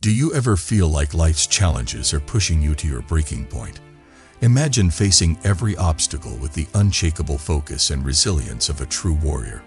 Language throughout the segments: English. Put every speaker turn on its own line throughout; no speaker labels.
Do you ever feel like life's challenges are pushing you to your breaking point? Imagine facing every obstacle with the unshakable focus and resilience of a true warrior.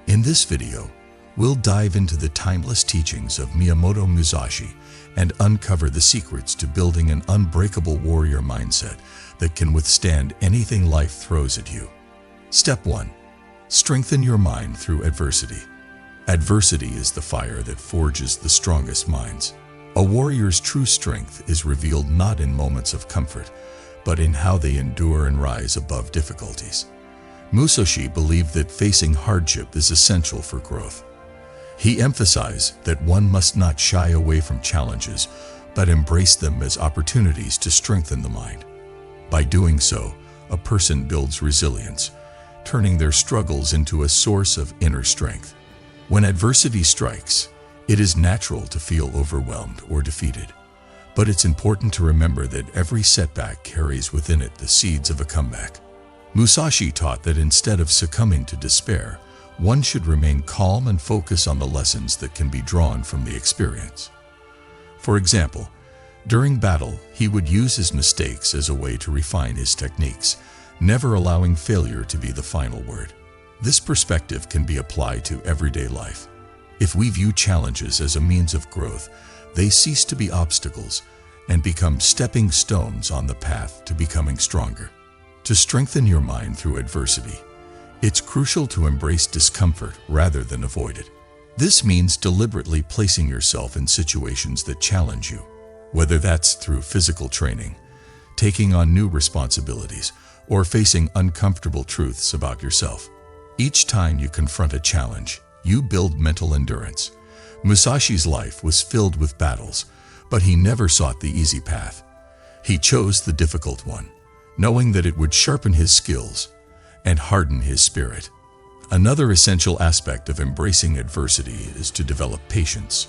In this video, we'll dive into the timeless teachings of Miyamoto Musashi and uncover the secrets to building an unbreakable warrior mindset that can withstand anything life throws at you. Step 1. Strengthen your mind through adversity. Adversity is the fire that forges the strongest minds. A warrior's true strength is revealed not in moments of comfort, but in how they endure and rise above difficulties. Musashi believed that facing hardship is essential for growth. He emphasized that one must not shy away from challenges, but embrace them as opportunities to strengthen the mind. By doing so, a person builds resilience, turning their struggles into a source of inner strength. When adversity strikes, it is natural to feel overwhelmed or defeated. But it's important to remember that every setback carries within it the seeds of a comeback. Musashi taught that instead of succumbing to despair, one should remain calm and focus on the lessons that can be drawn from the experience. For example, during battle, he would use his mistakes as a way to refine his techniques, never allowing failure to be the final word. This perspective can be applied to everyday life. If we view challenges as a means of growth, they cease to be obstacles and become stepping stones on the path to becoming stronger. To strengthen your mind through adversity, it's crucial to embrace discomfort rather than avoid it. This means deliberately placing yourself in situations that challenge you, whether that's through physical training, taking on new responsibilities, or facing uncomfortable truths about yourself. Each time you confront a challenge, you build mental endurance. Musashi's life was filled with battles, but he never sought the easy path. He chose the difficult one, knowing that it would sharpen his skills and harden his spirit. Another essential aspect of embracing adversity is to develop patience.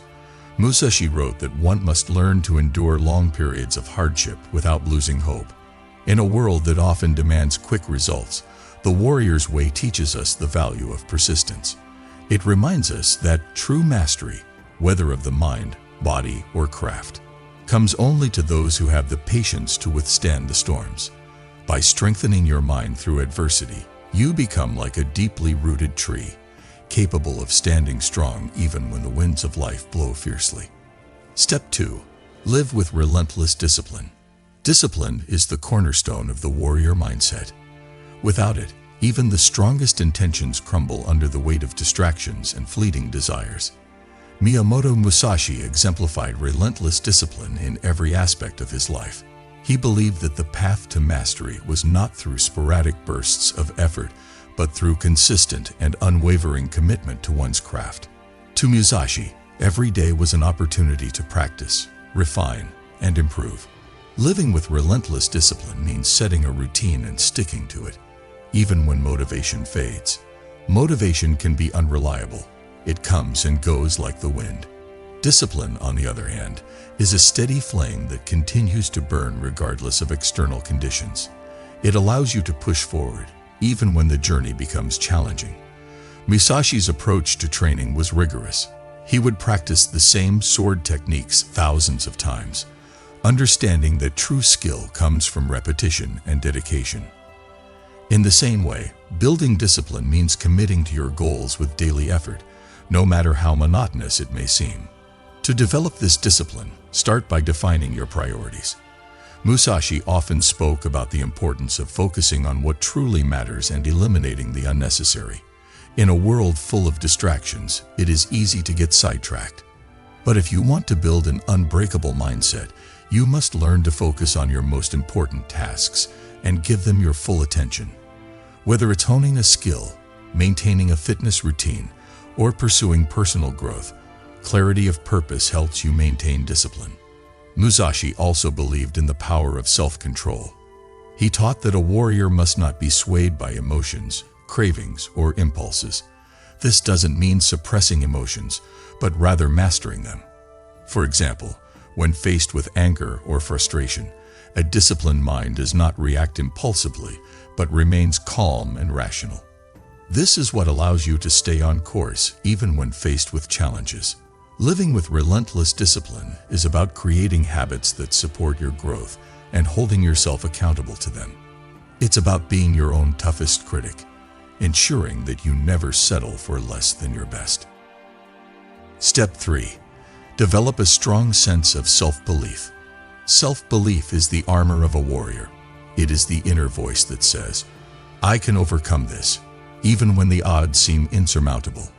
Musashi wrote that one must learn to endure long periods of hardship without losing hope. In a world that often demands quick results, the warrior's way teaches us the value of persistence. It reminds us that true mastery, whether of the mind, body, or craft, comes only to those who have the patience to withstand the storms. By strengthening your mind through adversity, you become like a deeply rooted tree, capable of standing strong even when the winds of life blow fiercely. Step 2. Live with relentless discipline. Discipline is the cornerstone of the warrior mindset. Without it, even the strongest intentions crumble under the weight of distractions and fleeting desires. Miyamoto Musashi exemplified relentless discipline in every aspect of his life. He believed that the path to mastery was not through sporadic bursts of effort, but through consistent and unwavering commitment to one's craft. To Musashi, every day was an opportunity to practice, refine, and improve. Living with relentless discipline means setting a routine and sticking to it, even when motivation fades. Motivation can be unreliable. It comes and goes like the wind. Discipline, on the other hand, is a steady flame that continues to burn regardless of external conditions. It allows you to push forward, even when the journey becomes challenging. Musashi's approach to training was rigorous. He would practice the same sword techniques thousands of times, understanding that true skill comes from repetition and dedication. In the same way, building discipline means committing to your goals with daily effort, no matter how monotonous it may seem. To develop this discipline, start by defining your priorities. Musashi often spoke about the importance of focusing on what truly matters and eliminating the unnecessary. In a world full of distractions, it is easy to get sidetracked. But if you want to build an unbreakable mindset, you must learn to focus on your most important tasks and give them your full attention. Whether it's honing a skill, maintaining a fitness routine, or pursuing personal growth, clarity of purpose helps you maintain discipline. Musashi also believed in the power of self-control. He taught that a warrior must not be swayed by emotions, cravings, or impulses. This doesn't mean suppressing emotions, but rather mastering them. For example, when faced with anger or frustration, a disciplined mind does not react impulsively, but remains calm and rational. This is what allows you to stay on course even when faced with challenges. Living with relentless discipline is about creating habits that support your growth and holding yourself accountable to them. It's about being your own toughest critic, ensuring that you never settle for less than your best. Step 3. Develop a strong sense of self-belief. Self-belief is the armor of a warrior. It is the inner voice that says, "I can overcome this, even when the odds seem insurmountable."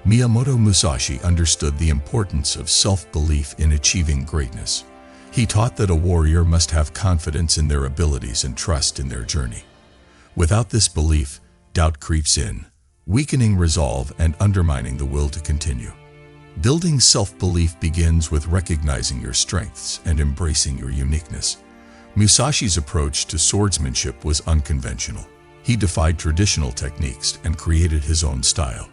Miyamoto Musashi understood the importance of self-belief in achieving greatness. He taught that a warrior must have confidence in their abilities and trust in their journey. Without this belief, doubt creeps in, weakening resolve and undermining the will to continue. Building self-belief begins with recognizing your strengths and embracing your uniqueness. Musashi's approach to swordsmanship was unconventional. He defied traditional techniques and created his own style.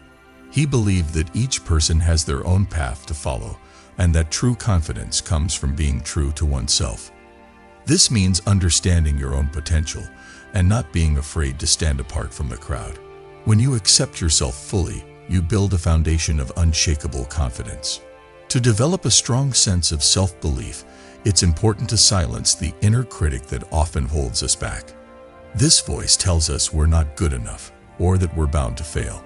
He believed that each person has their own path to follow, and that true confidence comes from being true to oneself. This means understanding your own potential and not being afraid to stand apart from the crowd. When you accept yourself fully, you build a foundation of unshakable confidence. To develop a strong sense of self-belief, it's important to silence the inner critic that often holds us back. This voice tells us we're not good enough or that we're bound to fail.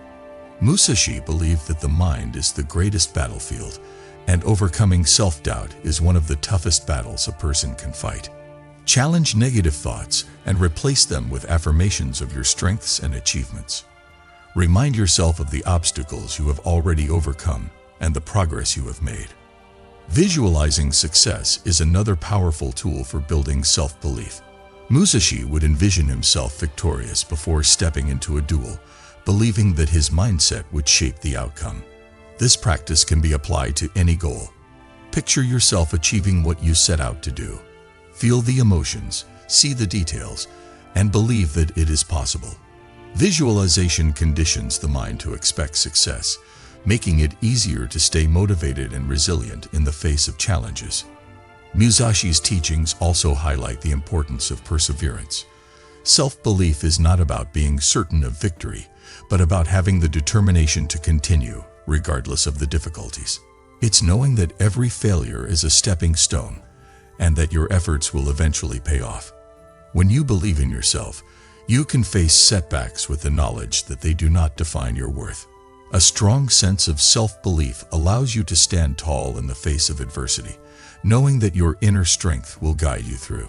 Musashi believed that the mind is the greatest battlefield, and overcoming self-doubt is one of the toughest battles a person can fight. Challenge negative thoughts and replace them with affirmations of your strengths and achievements. Remind yourself of the obstacles you have already overcome and the progress you have made. Visualizing success is another powerful tool for building self-belief. Musashi would envision himself victorious before stepping into a duel, believing that his mindset would shape the outcome. This practice can be applied to any goal. Picture yourself achieving what you set out to do. Feel the emotions, see the details, and believe that it is possible. Visualization conditions the mind to expect success, making it easier to stay motivated and resilient in the face of challenges. Musashi's teachings also highlight the importance of perseverance. Self-belief is not about being certain of victory, but about having the determination to continue, regardless of the difficulties. It's knowing that every failure is a stepping stone, and that your efforts will eventually pay off. When you believe in yourself, you can face setbacks with the knowledge that they do not define your worth. A strong sense of self-belief allows you to stand tall in the face of adversity, knowing that your inner strength will guide you through.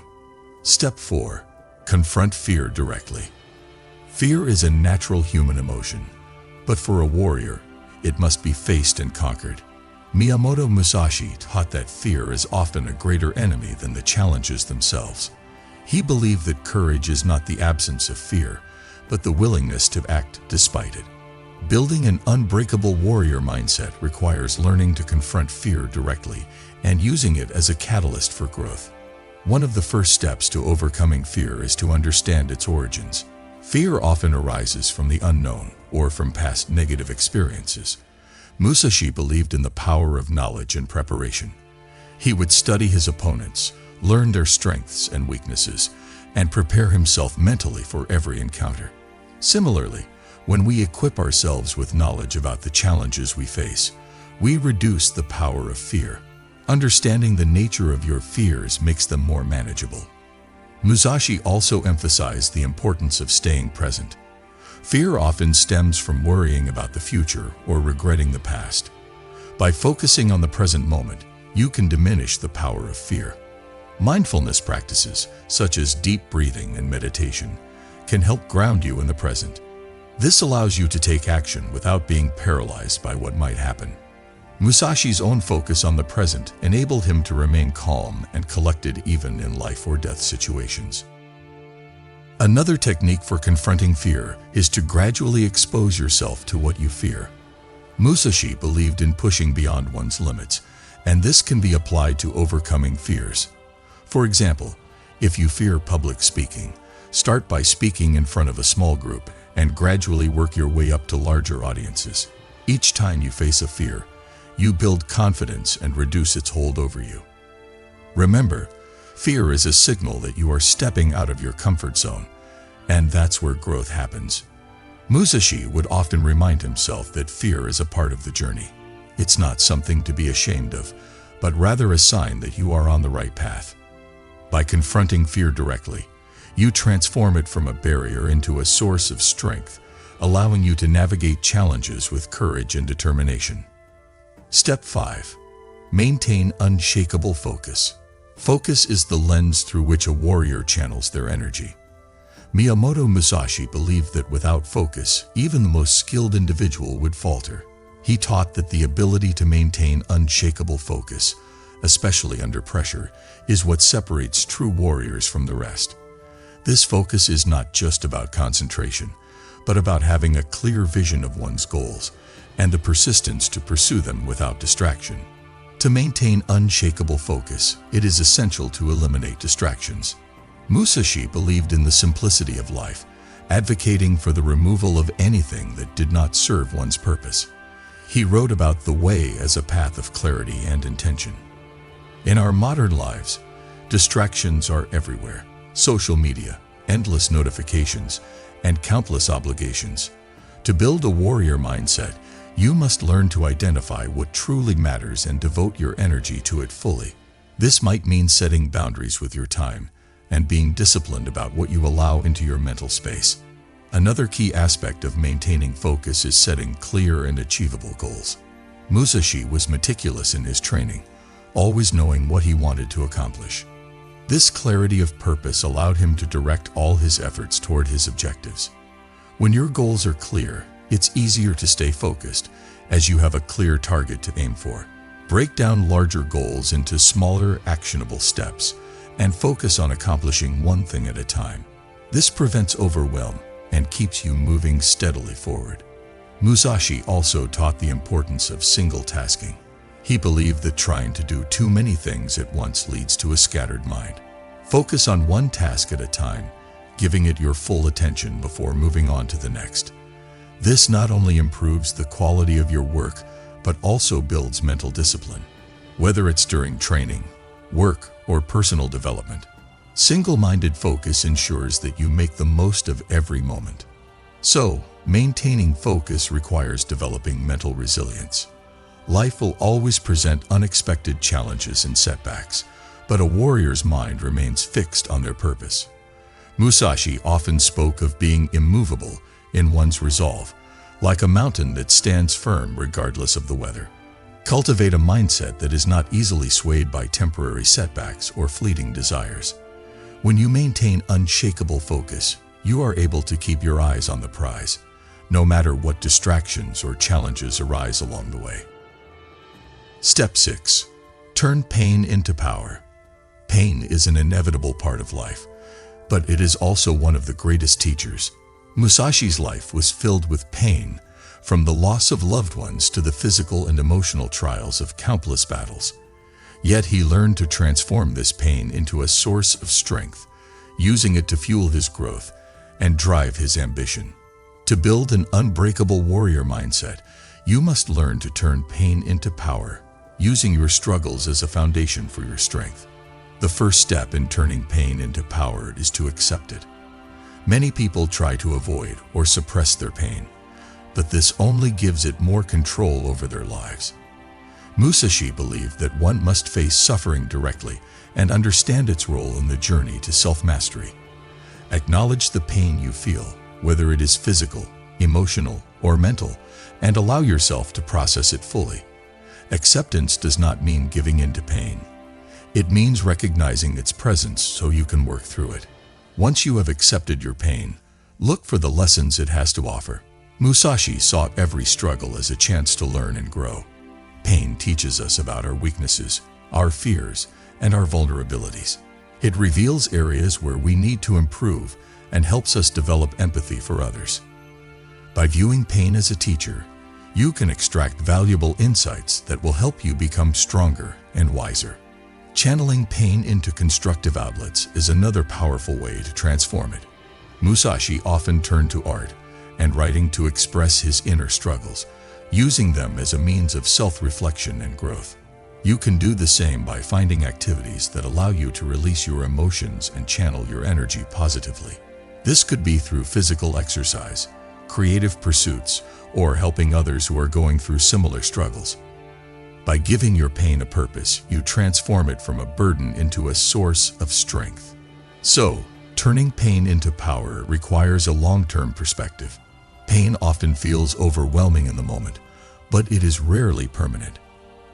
Step 4. Confront fear directly. Fear is a natural human emotion, but for a warrior, it must be faced and conquered. Miyamoto Musashi taught that fear is often a greater enemy than the challenges themselves. He believed that courage is not the absence of fear, but the willingness to act despite it. Building an unbreakable warrior mindset requires learning to confront fear directly and using it as a catalyst for growth. One of the first steps to overcoming fear is to understand its origins. Fear often arises from the unknown or from past negative experiences. Musashi believed in the power of knowledge and preparation. He would study his opponents, learn their strengths and weaknesses, and prepare himself mentally for every encounter. Similarly, when we equip ourselves with knowledge about the challenges we face, we reduce the power of fear. Understanding the nature of your fears makes them more manageable. Musashi also emphasized the importance of staying present. Fear often stems from worrying about the future or regretting the past. By focusing on the present moment, you can diminish the power of fear. Mindfulness practices, such as deep breathing and meditation, can help ground you in the present. This allows you to take action without being paralyzed by what might happen. Musashi's own focus on the present enabled him to remain calm and collected even in life or death situations. Another technique for confronting fear is to gradually expose yourself to what you fear. Musashi believed in pushing beyond one's limits, and this can be applied to overcoming fears. For example, if you fear public speaking, start by speaking in front of a small group and gradually work your way up to larger audiences. Each time you face a fear, you build confidence and reduce its hold over you. Remember, fear is a signal that you are stepping out of your comfort zone, and that's where growth happens. Musashi would often remind himself that fear is a part of the journey. It's not something to be ashamed of, but rather a sign that you are on the right path. By confronting fear directly, you transform it from a barrier into a source of strength, allowing you to navigate challenges with courage and determination. Step 5. Maintain unshakable focus. Focus is the lens through which a warrior channels their energy. Miyamoto Musashi believed that without focus, even the most skilled individual would falter. He taught that the ability to maintain unshakable focus, especially under pressure, is what separates true warriors from the rest. This focus is not just about concentration, but about having a clear vision of one's goals and the persistence to pursue them without distraction. To maintain unshakable focus, it is essential to eliminate distractions. Musashi believed in the simplicity of life, advocating for the removal of anything that did not serve one's purpose. He wrote about the way as a path of clarity and intention. In our modern lives, distractions are everywhere. Social media, endless notifications, and countless obligations. To build a warrior mindset, you must learn to identify what truly matters and devote your energy to it fully. This might mean setting boundaries with your time and being disciplined about what you allow into your mental space. Another key aspect of maintaining focus is setting clear and achievable goals. Musashi was meticulous in his training, always knowing what he wanted to accomplish. This clarity of purpose allowed him to direct all his efforts toward his objectives. When your goals are clear, it's easier to stay focused as you have a clear target to aim for. Break down larger goals into smaller, actionable steps and focus on accomplishing one thing at a time. This prevents overwhelm and keeps you moving steadily forward. Musashi also taught the importance of single-tasking. He believed that trying to do too many things at once leads to a scattered mind. Focus on one task at a time, giving it your full attention before moving on to the next. This not only improves the quality of your work, but also builds mental discipline. Whether it's during training, work, or personal development, single-minded focus ensures that you make the most of every moment. So, maintaining focus requires developing mental resilience. Life will always present unexpected challenges and setbacks, but a warrior's mind remains fixed on their purpose. Musashi often spoke of being immovable in one's resolve, like a mountain that stands firm regardless of the weather. Cultivate a mindset that is not easily swayed by temporary setbacks or fleeting desires. When you maintain unshakable focus, you are able to keep your eyes on the prize, no matter what distractions or challenges arise along the way. Step 6. Turn pain into power. Pain is an inevitable part of life, but it is also one of the greatest teachers. Musashi's life was filled with pain, from the loss of loved ones to the physical and emotional trials of countless battles. Yet he learned to transform this pain into a source of strength, using it to fuel his growth and drive his ambition. To build an unbreakable warrior mindset, you must learn to turn pain into power, using your struggles as a foundation for your strength. The first step in turning pain into power is to accept it. Many people try to avoid or suppress their pain, but this only gives it more control over their lives. Musashi believed that one must face suffering directly and understand its role in the journey to self-mastery. Acknowledge the pain you feel, whether it is physical, emotional, or mental, and allow yourself to process it fully. Acceptance does not mean giving in to pain. It means recognizing its presence so you can work through it. Once you have accepted your pain, look for the lessons it has to offer. Musashi saw every struggle as a chance to learn and grow. Pain teaches us about our weaknesses, our fears, and our vulnerabilities. It reveals areas where we need to improve and helps us develop empathy for others. By viewing pain as a teacher, you can extract valuable insights that will help you become stronger and wiser. Channeling pain into constructive outlets is another powerful way to transform it. Musashi often turned to art and writing to express his inner struggles, using them as a means of self-reflection and growth. You can do the same by finding activities that allow you to release your emotions and channel your energy positively. This could be through physical exercise, creative pursuits, or helping others who are going through similar struggles. By giving your pain a purpose, you transform it from a burden into a source of strength. So, turning pain into power requires a long-term perspective. Pain often feels overwhelming in the moment, but it is rarely permanent.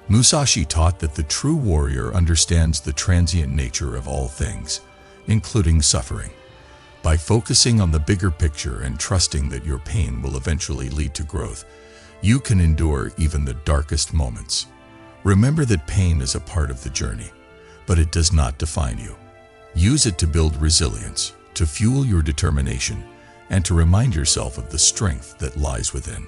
Musashi taught that the true warrior understands the transient nature of all things, including suffering. By focusing on the bigger picture and trusting that your pain will eventually lead to growth, you can endure even the darkest moments. Remember that pain is a part of the journey, but it does not define you. Use it to build resilience, to fuel your determination, and to remind yourself of the strength that lies within.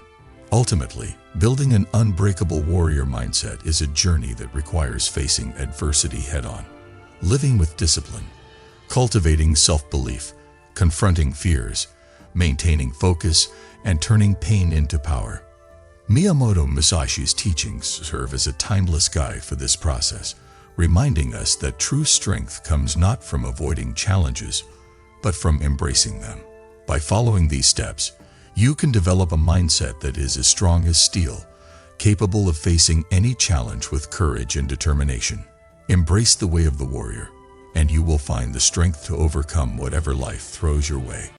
Ultimately, building an unbreakable warrior mindset is a journey that requires facing adversity head-on, living with discipline, cultivating self-belief, confronting fears, maintaining focus, and turning pain into power. Miyamoto Musashi's teachings serve as a timeless guide for this process, reminding us that true strength comes not from avoiding challenges, but from embracing them. By following these steps, you can develop a mindset that is as strong as steel, capable of facing any challenge with courage and determination. Embrace the way of the warrior, and you will find the strength to overcome whatever life throws your way.